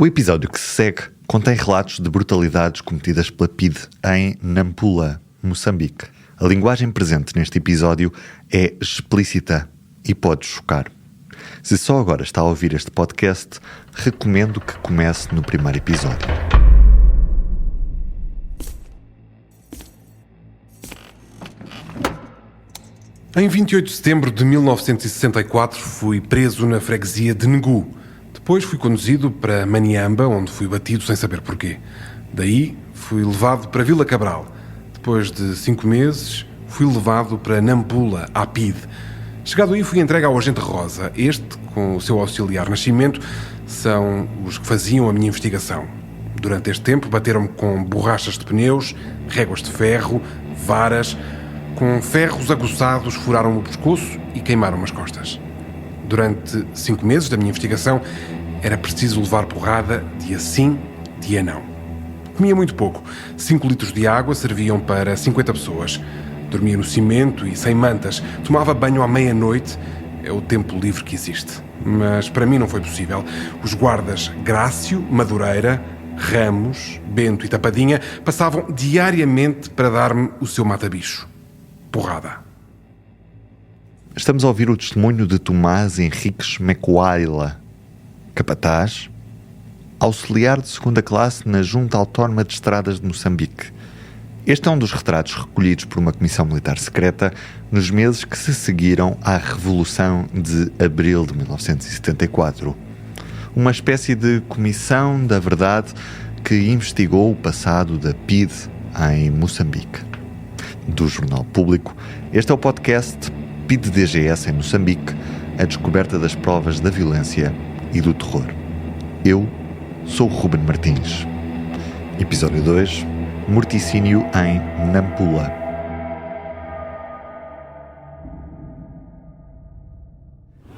O episódio que se segue contém relatos de brutalidades cometidas pela PIDE em Nampula, Moçambique. A linguagem presente neste episódio é explícita e pode chocar. Se só agora está a ouvir este podcast, recomendo que comece no primeiro episódio. Em 28 de setembro de 1964 fui preso na freguesia de Negu. Depois fui conduzido para Maniamba, onde fui batido sem saber porquê. Daí fui levado para Vila Cabral. Depois de 5 meses fui levado para Nampula, à PIDE. Chegado aí fui entregue ao agente Rosa. Este, com o seu auxiliar Nascimento, são os que faziam a minha investigação. Durante este tempo bateram-me com borrachas de pneus, réguas de ferro, varas. Com ferros aguçados furaram-me o pescoço e queimaram-me as costas. Durante 5 meses da minha investigação era preciso levar porrada dia sim, dia não. Comia muito pouco. 5 litros de água serviam para 50 pessoas. Dormia no cimento e sem mantas. Tomava banho à meia-noite. É o tempo livre que existe. Mas para mim não foi possível. Os guardas Grácio, Madureira, Ramos, Bento e Tapadinha passavam diariamente para dar-me o seu mata-bicho. Porrada. Estamos a ouvir o testemunho de Tomás Henriques Mecoaila, capataz, auxiliar de segunda classe na Junta Autónoma de Estradas de Moçambique. Este é um dos retratos recolhidos por uma comissão militar secreta nos meses que se seguiram à Revolução de Abril de 1974. Uma espécie de comissão da verdade que investigou o passado da PIDE em Moçambique. Do Jornal Público, este é o podcast PIDE-DGS em Moçambique, a descoberta das provas da violência e do terror. Eu sou o Ruben Martins. Episódio 2, Morticínio em Nampula.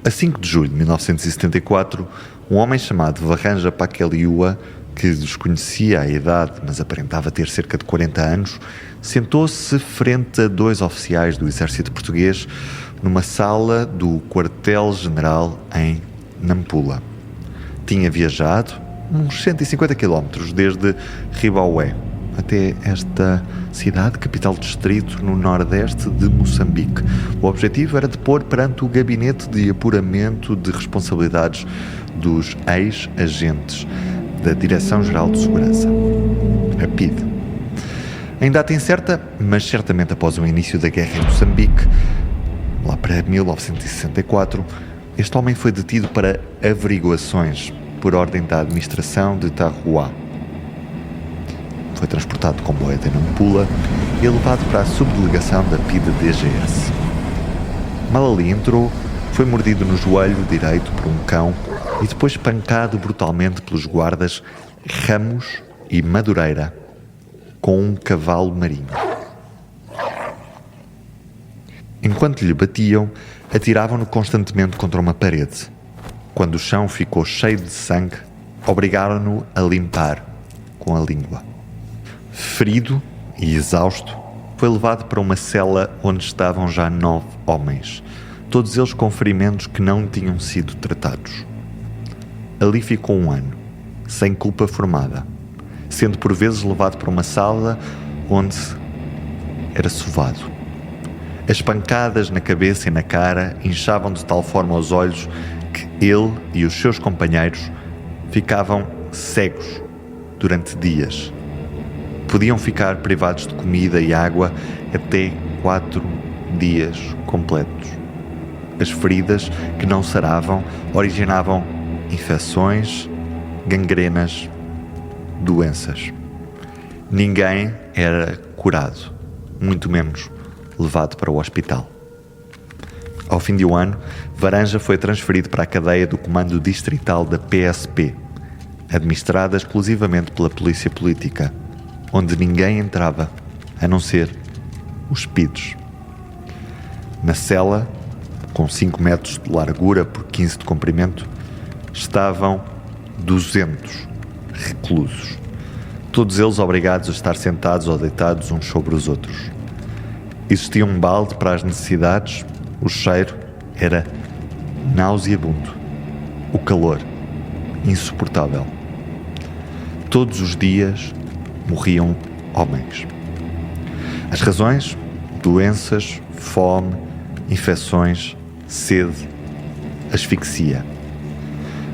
A 5 de julho de 1974, um homem chamado Varanja Paqueliua, que desconhecia a idade, mas aparentava ter cerca de 40 anos, sentou-se frente a 2 oficiais do exército português numa sala do quartel-general em Nampula. Tinha viajado uns 150 km desde Ribaué até esta cidade, capital distrito, no nordeste de Moçambique. O objetivo era depor perante o Gabinete de Apuramento de Responsabilidades dos Ex-Agentes da Direção-Geral de Segurança, a PIDE. Em data incerta, mas certamente após o início da guerra em Moçambique, lá para 1964, este homem foi detido para averiguações por ordem da administração de Tarrua. Foi transportado de comboio até Nampula e levado para a subdelegação da PIDE-DGS. Mal ali entrou, foi mordido no joelho direito por um cão e depois espancado brutalmente pelos guardas Ramos e Madureira com um cavalo marinho. Enquanto lhe batiam, atiravam-no constantemente contra uma parede. Quando o chão ficou cheio de sangue, obrigaram-no a limpar com a língua. Ferido e exausto, foi levado para uma cela onde estavam já 9 homens, todos eles com ferimentos que não tinham sido tratados. Ali ficou 1 ano, sem culpa formada, sendo por vezes levado para uma sala onde era sovado. As pancadas na cabeça e na cara inchavam de tal forma os olhos que ele e os seus companheiros ficavam cegos durante dias. Podiam ficar privados de comida e água até 4 dias completos. As feridas que não saravam originavam infecções, gangrenas, doenças. Ninguém era curado, muito menos levado para o hospital. Ao fim de 1 ano, Varanja foi transferido para a cadeia do Comando Distrital da PSP, administrada exclusivamente pela Polícia Política, onde ninguém entrava, a não ser os PIDES. Na cela, com 5 metros de largura por 15 de comprimento, estavam 200 reclusos, todos eles obrigados a estar sentados ou deitados uns sobre os outros. Existia um balde para as necessidades, o cheiro era nauseabundo, o calor insuportável. Todos os dias morriam homens. As razões? Doenças, fome, infecções, sede, asfixia.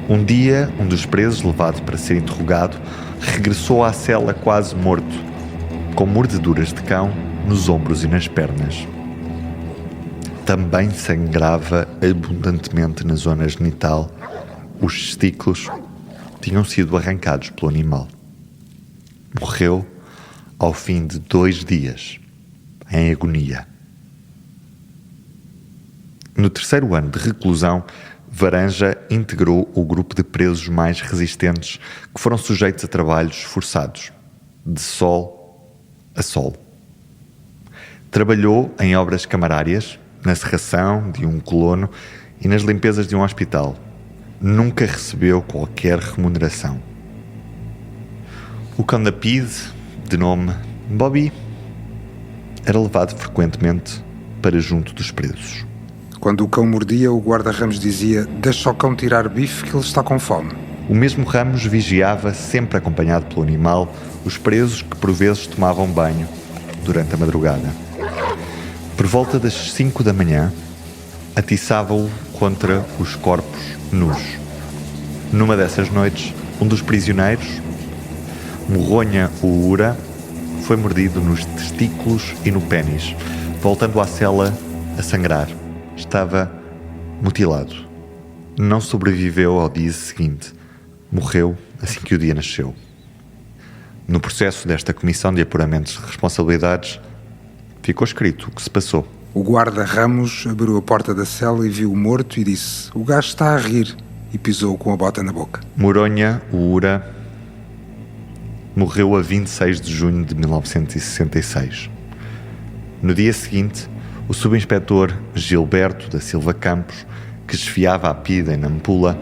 Um dia, um dos presos, levado para ser interrogado, regressou à cela quase morto, com mordeduras de cão nos ombros e nas pernas. Também sangrava abundantemente na zona genital. Os testículos tinham sido arrancados pelo animal. Morreu ao fim de 2 dias, em agonia. No 3º ano de reclusão, Varanja integrou o grupo de presos mais resistentes que foram sujeitos a trabalhos forçados, de sol a sol. Trabalhou em obras camarárias, na serração de um colono e nas limpezas de um hospital. Nunca recebeu qualquer remuneração. O cão da PIDE, de nome Bobby, era levado frequentemente para junto dos presos. Quando o cão mordia, o guarda-ramos dizia: deixa o cão tirar bife que ele está com fome. O mesmo Ramos vigiava, sempre acompanhado pelo animal, os presos que por vezes tomavam banho durante a madrugada. Por volta das 5 da manhã, atiçava-o contra os corpos nus. Numa dessas noites, um dos prisioneiros, Moronha Uura, foi mordido nos testículos e no pênis, voltando à cela a sangrar. Estava mutilado. Não sobreviveu ao dia seguinte. Morreu assim que o dia nasceu. No processo desta comissão de apuramento de responsabilidades, ficou escrito o que se passou. O guarda-ramos abriu a porta da cela e viu o morto e disse: o gajo está a rir, e pisou com a bota na boca. Moronha Uura morreu a 26 de junho de 1966. No dia seguinte, o subinspetor Gilberto da Silva Campos, que esfiava a PIDE em Nampula,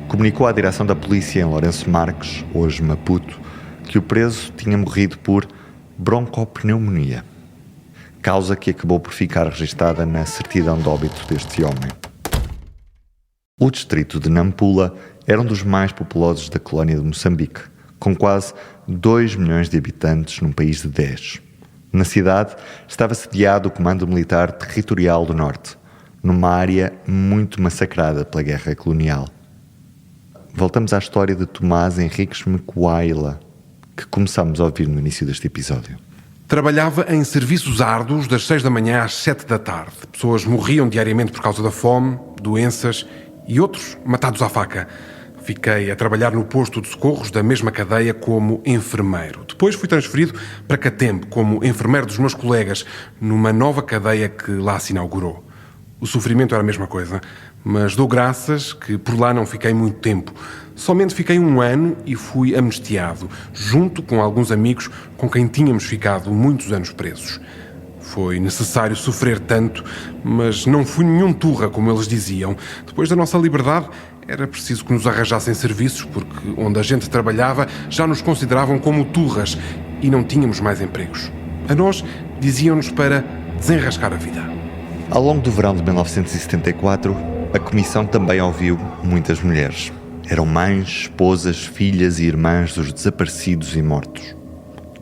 comunicou à direção da polícia em Lourenço Marques, hoje Maputo, que o preso tinha morrido por broncopneumonia, causa que acabou por ficar registada na certidão de óbito deste homem. O distrito de Nampula era um dos mais populosos da colónia de Moçambique, com quase 2 milhões de habitantes num país de 10. Na cidade estava sediado o Comando Militar Territorial do Norte, numa área muito massacrada pela Guerra Colonial. Voltamos à história de Tomás Henriques Mekuaila, que começámos a ouvir no início deste episódio. Trabalhava em serviços árduos das 6 da manhã às 7 da tarde. Pessoas morriam diariamente por causa da fome, doenças e outros matados à faca. Fiquei a trabalhar no posto de socorros da mesma cadeia como enfermeiro. Depois fui transferido para Catembe como enfermeiro dos meus colegas numa nova cadeia que lá se inaugurou. O sofrimento era a mesma coisa, mas dou graças que por lá não fiquei muito tempo. Somente fiquei 1 ano e fui amnistiado, junto com alguns amigos com quem tínhamos ficado muitos anos presos. Foi necessário sofrer tanto, mas não fui nenhum turra, como eles diziam. Depois da nossa liberdade, era preciso que nos arranjassem serviços, porque onde a gente trabalhava já nos consideravam como turras e não tínhamos mais empregos. A nós diziam-nos para desenrascar a vida. Ao longo do verão de 1974, a Comissão também ouviu muitas mulheres. Eram mães, esposas, filhas e irmãs dos desaparecidos e mortos.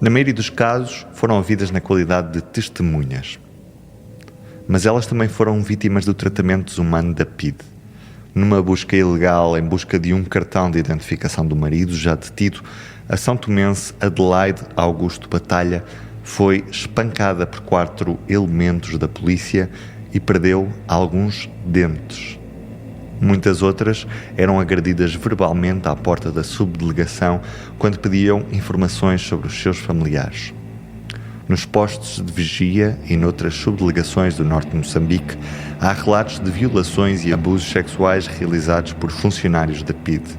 Na maioria dos casos, foram ouvidas na qualidade de testemunhas. Mas elas também foram vítimas do tratamento desumano da PIDE. Numa busca ilegal em busca de um cartão de identificação do marido já detido, a são tomense Adelaide Augusto Batalha foi espancada por 4 elementos da polícia e perdeu alguns dentes. Muitas outras eram agredidas verbalmente à porta da subdelegação quando pediam informações sobre os seus familiares. Nos postos de vigia e noutras subdelegações do norte de Moçambique, há relatos de violações e abusos sexuais realizados por funcionários da PIDE.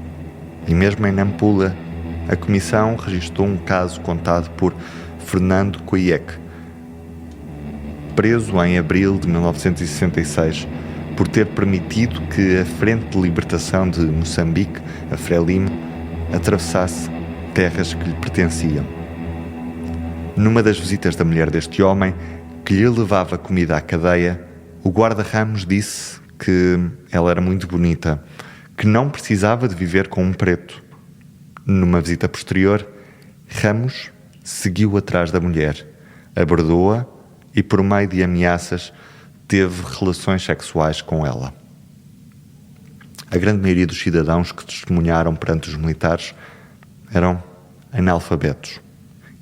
E mesmo em Nampula, a Comissão registrou um caso contado por Fernando Coiec, preso em abril de 1966, por ter permitido que a Frente de Libertação de Moçambique, a Frelimo, atravessasse terras que lhe pertenciam. Numa das visitas da mulher deste homem, que lhe levava comida à cadeia, o guarda-ramos disse que ela era muito bonita, que não precisava de viver com um preto. Numa visita posterior, Ramos seguiu atrás da mulher, abordou-a e, por meio de ameaças, teve relações sexuais com ela. A grande maioria dos cidadãos que testemunharam perante os militares eram analfabetos.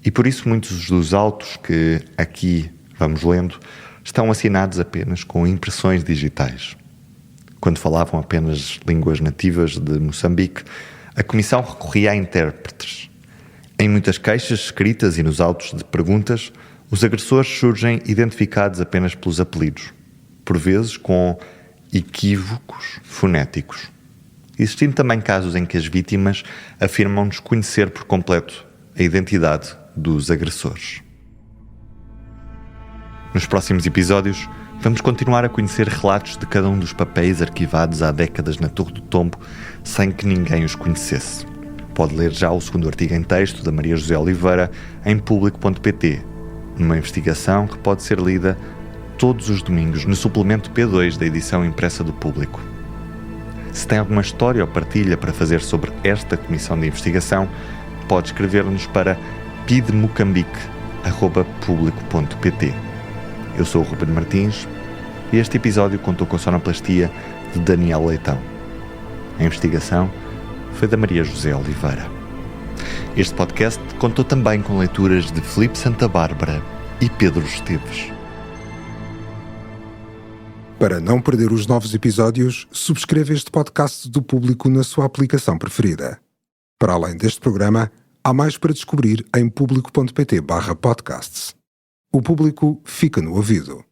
E por isso muitos dos autos que aqui vamos lendo estão assinados apenas com impressões digitais. Quando falavam apenas línguas nativas de Moçambique, a Comissão recorria a intérpretes. Em muitas queixas escritas e nos autos de perguntas, os agressores surgem identificados apenas pelos apelidos, por vezes com equívocos fonéticos. Existindo também casos em que as vítimas afirmam desconhecer por completo a identidade dos agressores. Nos próximos episódios, vamos continuar a conhecer relatos de cada um dos papéis arquivados há décadas na Torre do Tombo sem que ninguém os conhecesse. Pode ler já o segundo artigo em texto da Maria José Oliveira em público.pt, numa investigação que pode ser lida todos os domingos no suplemento P2 da edição impressa do Público. Se tem alguma história ou partilha para fazer sobre esta comissão de investigação, pode escrever-nos para pidemocambique@publico.pt. Eu sou o Ruben Martins e este episódio contou com a sonoplastia de Daniel Leitão. A investigação foi da Maria José Oliveira. Este podcast contou também com leituras de Filipe Santa Bárbara e Pedro Esteves. Para não perder os novos episódios, subscreva este podcast do Público na sua aplicação preferida. Para além deste programa, há mais para descobrir em público.pt/podcasts. O Público fica no ouvido.